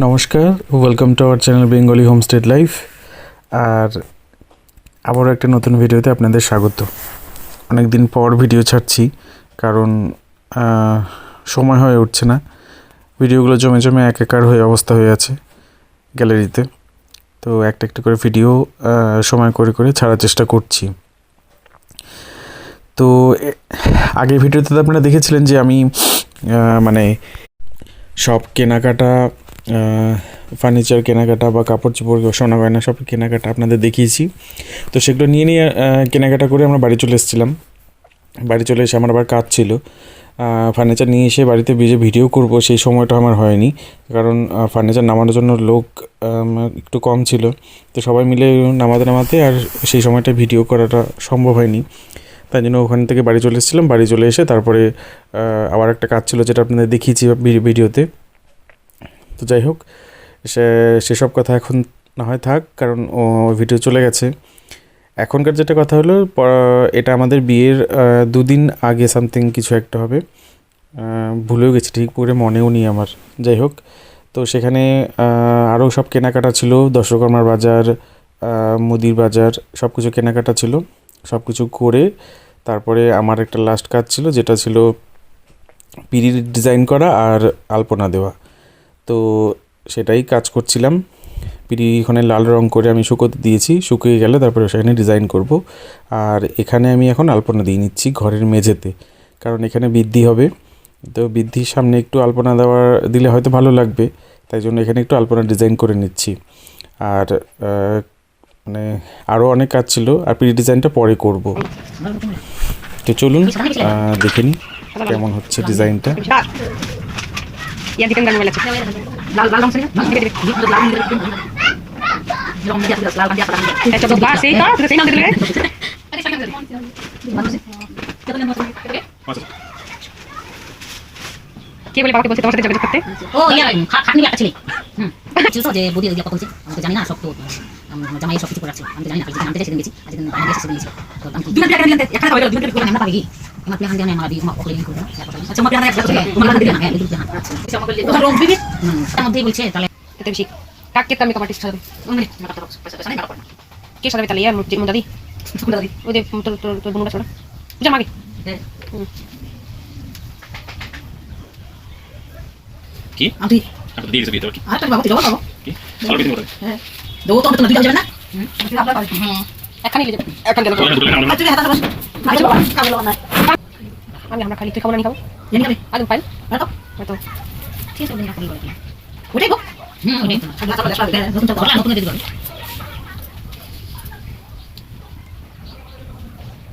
নমস্কার, welcome to our channel Bengali homestead life. আর আবারও একটা নতুন ভিডিওতে আপনাদের স্বাগত। অনেক দিন পর ভিডিও ছাড়ছি, কারণ সময় হয়ে উঠছে না। ভিডিওগুলো জমে জমে একাকার হয়ে অবস্থা হয়ে আছে গ্যালারিতে। তো একটা একটা করে ভিডিও সময় করে করে ছাড়ার চেষ্টা করছি। তো আগের ভিডিওতে তো আপনারা দেখেছিলেন যে আমি মানে সব কেনাকাটা, ফার্নিচার কেনাকাটা বা কাপড় চোপড়, সোনা গয়না সব কেনাকাটা আপনাদের দেখিয়েছি। তো সেগুলো নিয়ে নিয়ে কেনাকাটা করে আমরা বাড়ি চলে এসেছিলাম। বাড়ি চলে এসে আমার আবার কাজ ছিল, ফার্নিচার নিয়ে এসে বাড়িতে যে ভিডিও করব সেই সময়টা আমার হয়নি, কারণ ফার্নিচার নামানোর জন্য লোক একটু কম ছিল। তো সবাই মিলে নামাতে আর সেই সময়টা ভিডিও করাটা সম্ভব হয়নি। তাই জন্য ওখান থেকে বাড়ি চলে এসেছিলাম। বাড়ি চলে এসে তারপরে আবার একটা কাজ ছিল, যেটা আপনাদের দেখিয়েছি ভিডিওতে। তো যাই হোক, সেসব কথা এখন না হয় থাক, কারণ ভিডিও চলে গেছে। এখনকার যেটা কথা হলো, এটা আমাদের বিয়ের 2 দিন আগে সামথিং কিছু একটা হবে, ভুলেও গেছি, ঠিক করে মনেও নেই আমার। যাই হোক, তো সেখানে আরও সব কেনাকাটা ছিল, দশকর্মার বাজার, মুদির বাজার, সব কিছু কেনাকাটা ছিল। সব কিছু করে তারপরে আমার একটা লাস্ট কাজ ছিল, যেটা ছিল পিঁড়ির ডিজাইন করা আর আলপনা দেওয়া। তো সেটাই কাজ করছিলাম। পিঁড়ি এখানে লাল রং করে আমি শুকোতে দিয়েছি, শুকিয়ে গেলে তারপরে সেখানে ডিজাইন করব। আর এখানে আমি এখন আলপনা দিয়ে নিচ্ছি ঘরের মেঝেতে, কারণ এখানে বৃদ্ধি হবে। তো বৃদ্ধির সামনে একটু আলপনা দিলে হয়তো ভালো লাগবে, তাই জন্য এখানে একটু আলপনা ডিজাইন করে নিচ্ছি। আর মানে আরও অনেক কাজ ছিল, আর পিঁড়ি ডিজাইনটা পরে করব। তো চলুন দেখে নিই কেমন হচ্ছে ডিজাইনটা। কে বলে বাবাকে বলছে তোমার সাথে যোগাযোগ করতে? ও ইয়া খাটনি একটা ছেলে ছিল তো, যে বুদ্ধি ওই কথা বলছে, আমি তো জানি না, সব তো জামাই সব কিছু করে রাখছে, আমি তো জানি না, যেদিন আনতে সেদিন গেছি, আর যেদিন আনতে সেদিন গেছি। তো আমি দুটো টাকা দিলেন, একটা টাকা দিলেন, দুটো টাকা আমরা পাবি কি আমার প্ল্যান জানি, আমার বিমা অকলে করে না। আচ্ছা আমার প্ল্যান একটা তোমার দিলেন, হ্যাঁ দুটো প্ল্যান আচ্ছা আমার বললি রং বিবি তার মধ্যেই বলছে, তাহলে এটা বেশি কাকে তো আমি কমাটি সাজাবো, মানে মাথা পয়সা পয়সা নাই মারা পড়না কে সাজাবে, তাহলে ইয়ার মুদাদি ওই যে তোর বোনটা ছোড়া বুঝা মাগে। হ্যাঁ কি আমি আপনি দিয়ে দিতে কি আর তো বাবা তুই যাও বাবা কি সলভ দিতে পারবে। হ্যাঁ দো তো তুমি দুটো যাবে না, আপনি আপনারা পারেন। হ্যাঁ এখানে নিয়ে যাবেন, এখন গেল আচ্ছা তুই হাতা বস আচ্ছা বাবা খাবো না আমি আমরা খালি তুই খাবো না, নি খাবো জানি খাবে আলু ফাইল আর তো ঠিক আছে না খালি বলি ওটাই গো ওটাই তো আচ্ছা তাহলে আসলে নতুন তো বলা নতুন দিয়ে দিবেন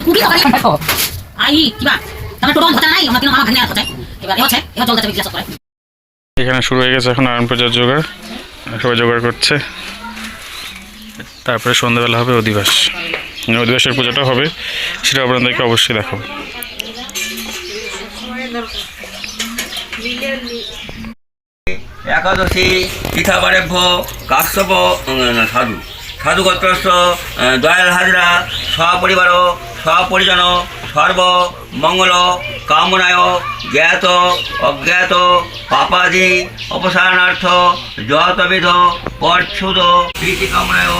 কুকি খাও আই কিবা তাহলে টোটো হতা নাই, আমার তিন মামা ভাঙনা আছে এবার এ আছে এ চল যাবে ক্লাস করে। এখানে শুরু হয়ে গেছে এখন আয়ন পূজার জোগাড়, সবাই জোগাড় করছে। তারপরে সন্ধ্যাবেলা হবে অধিবাস, অধিবাসের পুজোটা হবে, সেটা আপনাদেরকে অবশ্যই দেখাবো। একাদশী পিঠাবারেভ্য কাশ্যপ সাধু সাধুগোত্রস্য দয়াল হাজরা সপরিবার সপরিজন সর্ব মঙ্গল কামনায় জ্ঞাত অজ্ঞাত পাপাদি অপসারণার্থ যতবিধ পরচ্ছুদ প্রীতি কামনায়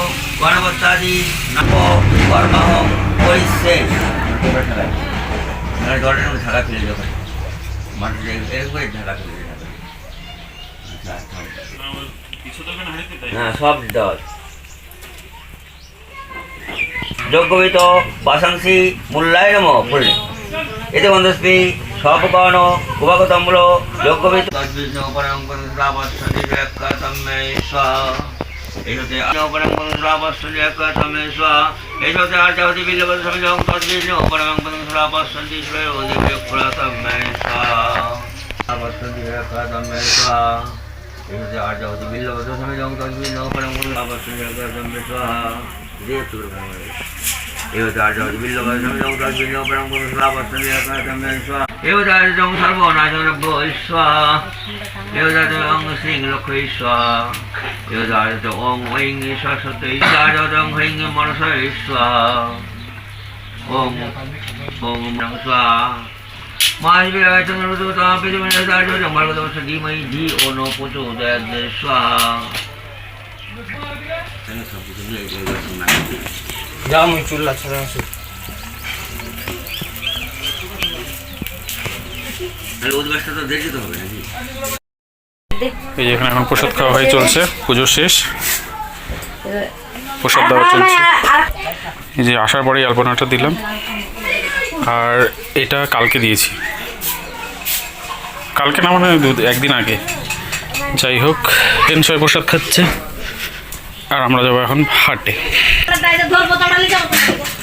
গণবত্তাদি নাম কর্মাহং করিষ্যে। জলের মধ্যে ঢাকা ফেলে যখন মানুষ এরকম ঢাকা ফেলে হ্যাঁ সব দেওয়া যজ্ঞবিত বাসাংসি মূল্যায় নম পড়লে এতে বন্ধুস্মি সপকর্ণ উপাগতম্বল যজ্ঞবিত আর্যাবতী বিল্লবত সময় যং তদ্বিন্ন পরম আর্যাবতী বিল্লবত সময় যং তদ্বিন্ন পরম এবাং সর্বনাশনব্য ঈশ্বর এবাং শ্রী লক্ষ্য ঈশ্বর এবাদ ওং ঐং সরস্বতী ঈশ্বর হৈং মনস ঈশ্বর ওং ওং স্বাহা মাস বিরায় চন্দ্রমতো তাম পেজমেনে দার্য জম্মার্গত ধীমহি ধি ও ন প্রচোদয়াৎ স্বাহা। যাও আমি চুল্লা ছাড়া আসি। তাহলে উদ্বাসটা তো দেখে তো হবে নাকি? এই যে এখানে এখন প্রসাদ খাওয়া হয়ে চলছে, পুজো শেষ, প্রসাদ দেওয়া চলছে। এই যে আসার পরেই আলপনাটা দিলাম, আর এটা কালকে দিয়েছি, কালকে না মানে একদিন আগে। যাই হোক, সবাই প্রসাদ খাচ্ছে আর আমরা যাবো এখন হাটে।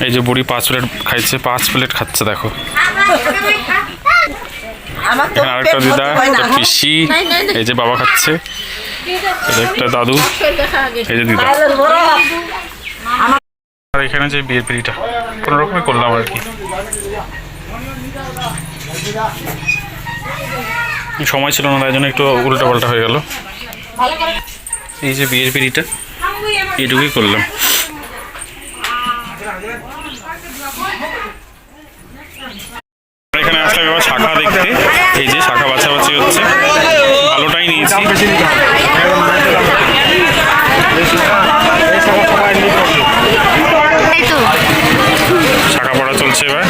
এই যে বুড়ি 5 প্লেট খাইছে, 5 প্লেট খাচ্ছে দেখো। এখানে আরেকটা দিদা, একটা পিসি, এই যে বাবা খাচ্ছে, একটা দাদু, এই যে দিদা। আর এখানে যে বিয়ের পিড়িটা কোনো রকমে করলাম আর কি, সময় ছিল না তাই জন্য একটু উল্টা পাল্টা হয়ে গেল। এই যে বিয়ের পিড়িটা এইটুকুই করলাম। এখানে আসলাম এবার শাখা দেখতে, এই যে শাখা বাছাবাছি হচ্ছে, ভালোটাই নিয়েছি। শাখা পড়া চলছে এবার।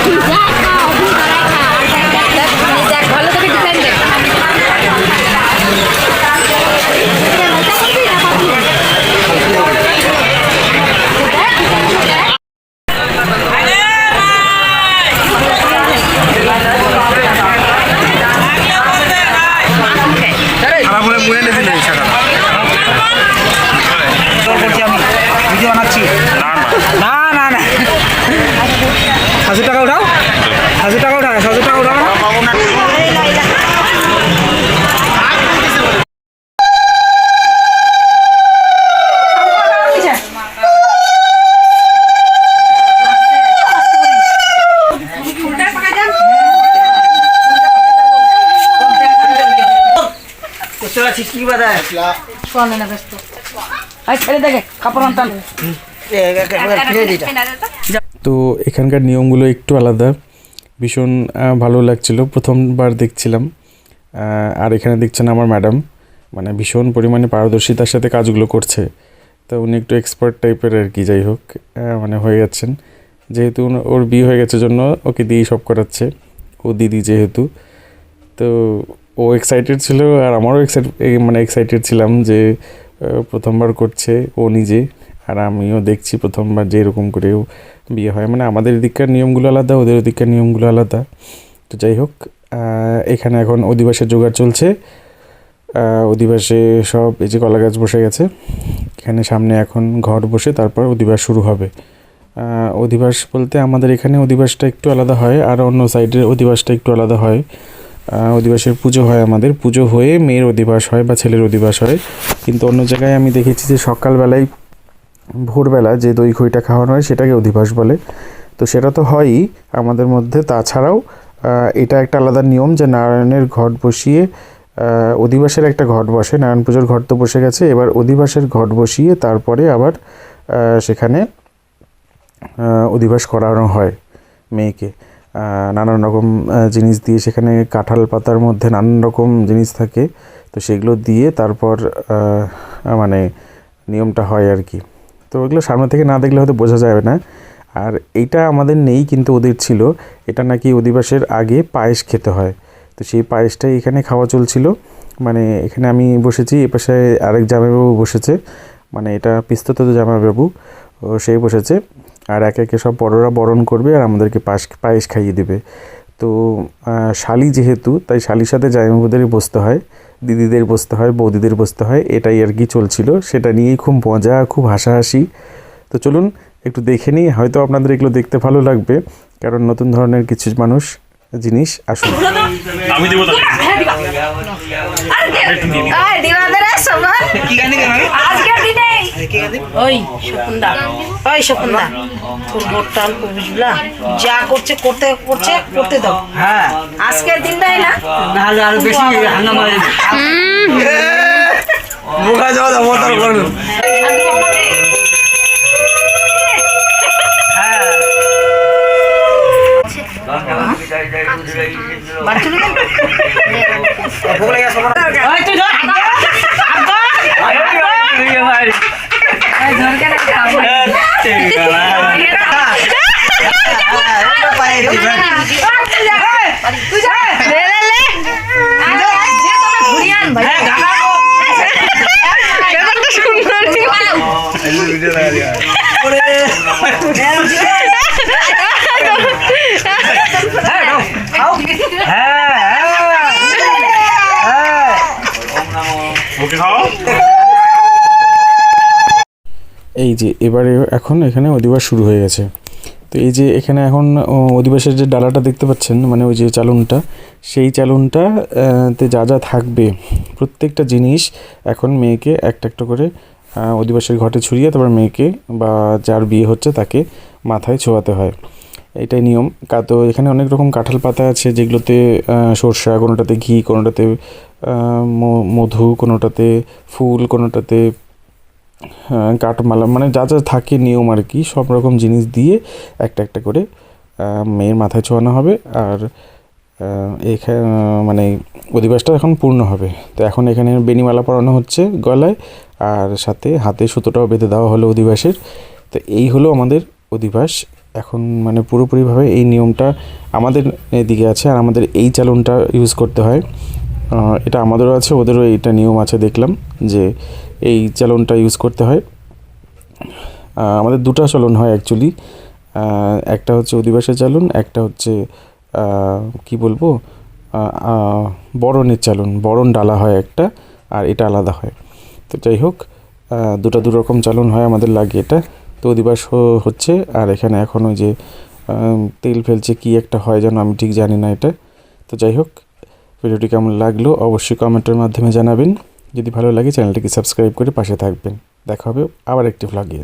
না না না 1000 টাকা উঠাও, 1000 টাকা উঠাও, 1000 টাকা উঠাও। তো এখানকার নিয়মগুলো একটু আলাদা, ভীষণ ভালো লাগছিল, প্রথমবার দেখছিলাম। আর এখানে দেখছেন আমার ম্যাডাম, মানে ভীষণ পরিমাণে পারদর্শিতার সাথে কাজগুলো করছে। তো উনি একটু এক্সপার্ট টাইপের আর কি, যাই হোক মানে হয়ে যাচ্ছেন। যেহেতু ওর বিয়ে হয়ে গেছে জন্য ওকে দিয়েই সব করাচ্ছে, ও দিদি যেহেতু। তো ও এক্সাইটেড ছিল আর আমারও এক্সাইটেড ছিলাম যে প্রথমবার করছে ও নিজে, আর আমিও দেখছি প্রথমবার যে এরকম করেও বিয়ে হয়। মানে আমাদের দিককার নিয়মগুলো আলাদা, ওদের দিককার নিয়মগুলো আলাদা। তো যাই হোক, এখানে এখন অধিবাসের জোগাড় চলছে। অধিবাসে সব এই যে কলা গাছ বসে গেছে, এখানে সামনে এখন ঘর বসে তারপর অধিবাস শুরু হবে। অধিবাস বলতে আমাদের এখানে অধিবাসটা একটু আলাদা হয়, আর অন্য সাইডের অধিবাসটা একটু আলাদা হয়। অধিবাসের পুজো হয়, আমাদের পুজো হয়ে মেয়ের অধিবাস হয় বা ছেলের অধিবাস হয়। কিন্তু অন্য জায়গায় আমি দেখেছি যে সকালবেলায় ভোরবেলা যে দই খইটা খাওয়ানো হয় সেটাকে অধিবাস বলে। তো সেটা তো হয়ই আমাদের মধ্যে, তাছাড়াও এটা একটা আলাদা নিয়ম যে নারায়ণের ঘট বসিয়ে অধিবাসের একটা ঘট বসে, নারায়ণ পুজোর ঘট তো বসে গেছে, এবার অধিবাসের ঘট বসিয়ে তারপরে আবার সেখানে অধিবাস করানো হয় মেয়েকে। নানান রকম জিনিস দিয়ে, সেখানে কাঁঠাল পাতার মধ্যে নানান রকম জিনিস থাকে, তো সেগুলো দিয়ে তারপর মানে নিয়মটা হয় আর কি। তো ওইগুলো সামনে থেকে না দেখলে হয়তো বোঝা যাবে না। আর এইটা আমাদের নেই কিন্তু ওদের ছিল, এটা নাকি অধিবাসের আগে পায়েস খেতে হয়। তো সেই পায়েসটাই এখানে খাওয়া চলছিল। মানে এখানে আমি বসেছি, এ পাশে আরেক জামাইবাবু বসেছে, মানে এটা পিস্তত জামাইবাবু, ও সেই বসেছে। আর একে একে সব বড়রা বরণ করবে আর আমাদেরকে পায়েস খাইয়ে দেবে। তো শালি যেহেতু, তাই শালির সাথে জামাইবাবুদের বসতে হয়, দিদিদের বসতে হয়, বৌদিদের বসতে হয়, এটাই আর কি চলছিল। সেটা নিয়েই খুব মজা, খুব হাসাহাসি। তো চলুন একটু দেখে নিই, হয়তো আপনাদের এগুলো দেখতে ভালো লাগবে, কারণ নতুন ধরনের কিছু জিনিস আসুন। আমি দেবো ওই স্বপনদা, ওই স্বপনদা, তোর বোটটা অল্প বুঝলা, যা করছে করতে দাও। হ্যাঁ, আজকের দিনটাই না, নাহলে আরো বেশি হাঙ্গামা হয়ে যাবে। মুখা যাওয়া দাও মোটার করুন। বাচ্চা এই যে এবারে এখন এখানে অধিবাস শুরু হয়ে গেছে। তো এই যে এখানে এখন অধিবাসের যে ডালাটা দেখতে পাচ্ছেন, মানে ওই যে চালনটা, সেই চালনটা তে যা যা থাকবে প্রত্যেকটা জিনিস এখন মেয়েকে একটা একটা করে অধিবাসের ঘটে ছড়িয়ে তারপর মেয়েকে বা যার বিয়ে হচ্ছে তাকে মাথায় ছোঁয়াতে হয়, এটাই নিয়ম। তো এখানে অনেক রকম কাঁঠাল পাতা আছে, যেগুলোতে সরষা, কোনোটাতে ঘি, কোনোটাতে মধু, কোনোটাতে ফুল, কোনোটাতে কাঠমালা, মানে যা যা থাকে নিয়ম আর কি, সব রকম জিনিস দিয়ে একটা একটা করে মেয়ের মাথায় ছোঁয়ানো হবে। আর এখানে মানে অধিবাসটা এখন পূর্ণ হবে। তো এখন এখানে বেনিমালা পরানো হচ্ছে গলায়, আর সাথে হাতে সুতোটাও বেঁধে দেওয়া হলো অধিবাসের। তো এই হলো আমাদের অধিবাস। এখন মানে পুরোপুরিভাবে এই নিয়মটা আমাদের এদিকে আছে, আর আমাদের এই চালনটা ইউজ করতে হয়। এটা আমাদেরও আছে, ওদেরও এইটা নিয়ম আছে দেখলাম, যে এই চালনটা ইউজ করতে হয়। আমাদের দুটো চালন হয় অ্যাকচুয়ালি, একটা হচ্ছে অধিবাসের চালন, একটা হচ্ছে কি বলবো বরণের চালন, বরণ ডালা হয় একটা, আর এটা আলাদা হয়। তো যাই হোক, দু রকম চালন হয় আমাদের লাগে এটা। তো অধিবাস হচ্ছে, আর এখানে এখন ওই যে তেল ফেলছে কি একটা হয় যেন, আমি ঠিক জানি না এটা। তো যাই হোক, ভিডিওটি কেমন লাগলো অবশ্যই কমেন্টের মাধ্যমে জানাবেন। যদি ভালো লাগে চ্যানেলটিকে সাবস্ক্রাইব করে পাশে থাকবেন। দেখা হবে আবার একটি ভ্লগে।